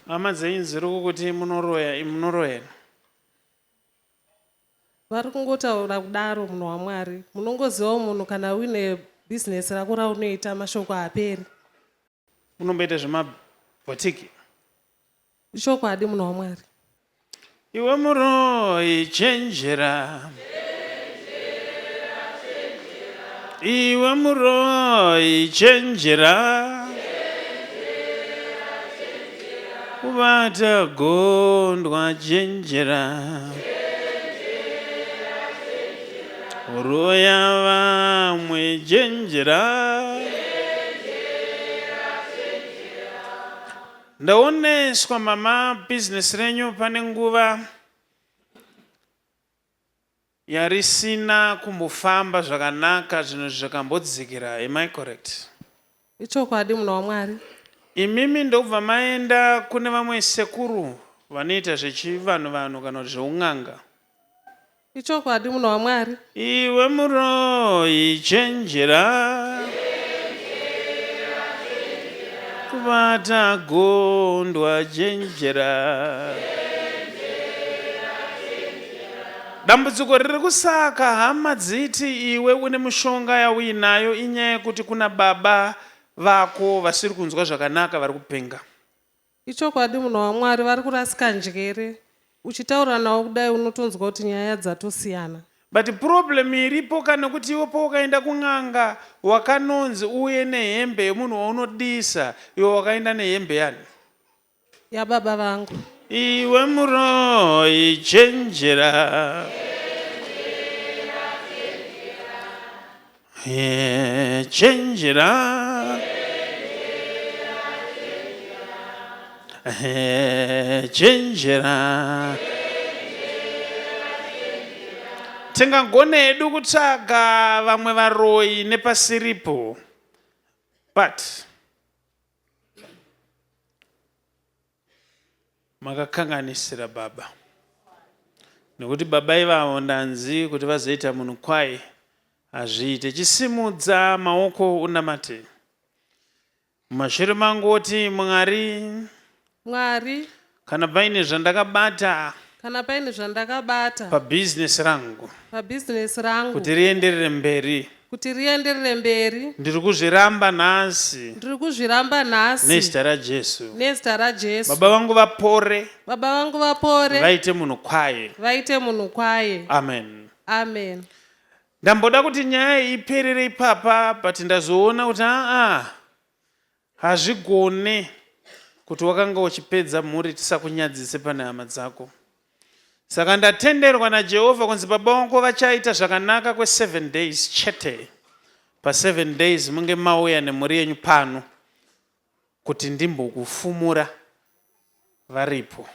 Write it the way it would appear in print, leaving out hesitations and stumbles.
Amadzeinziro kuti munoroya. Vari kungotaura kudaro munhu waMwari. Munongozivawo munhu kana uine bhizinesi rako raunoita mashoko haaperi. Unomboita zvemabhotiki. Ichokwadi munhu waMwari. Iwe muroyi chenjera. Iwe muroyi chenjera. Kubata gondwa chenjera. Uroya vamwe chenjera. Ndaoneswa mama business renyu pane nguva yarisina kumbofamba zvakanaka, zvinhu zvakambodzikira. Am I correct? Ichokwadi munhu waMwari. Imimi ndobva maenda kune vamwe sekuru vanoita zvechivanhu kana zveun'anga. Ichokwadi munhu waMwari. Iwe muroyi chenjera. Kubata gondwa chenjera. Dambudziko riri kusaka hama dziti iwe une mushonga yauinayo inyaya yekuti kuna baba vako vasiri kunzwa zvakanaka vari kupenga. Ichokwadi munhu waMwari, vari kurasika njere. Uchitaura nawo kudai unotonzwa kuti nyaya dzatosiyana. But problem iripo kana kuti iwe paukaenda kun'anga wakanonzi uye nehembe yemunhu waunodisa, iwe wakaenda nehembe yani? Yababa vangu. Iwe muroyi chenjera. Chenjera. Chenjera. Tingagone hedu kutsvaga vamwe varoyi nepasiripo, but makakanganisira baba. Nekuti baba ivavo ndanzi kuti vazoita munhu kwaye azviite. Chisimudza maoko unamate. Mumashure mangoti Mwari, kana paine zvandakabata pabhizinesi rangu kuti rienderere mberi, ndiri kuzviramba nhasi nezita raJesu. Baba vangu vapore, vaite munhu kwaye. Amen. Ndamboda kuti nyaya iperere ipapa, but ndazoona kuti hazvigone kuti wakanga uchipedza mhuri tisakunyadzise pane hama dzako. Saka ndatenderwa naJehovha kunzi baba vangu vachaita zvakanaka kwe7 days chete. Pa7 days munge mauya nemhuri yenyu pano kuti ndimbokufumura varipo.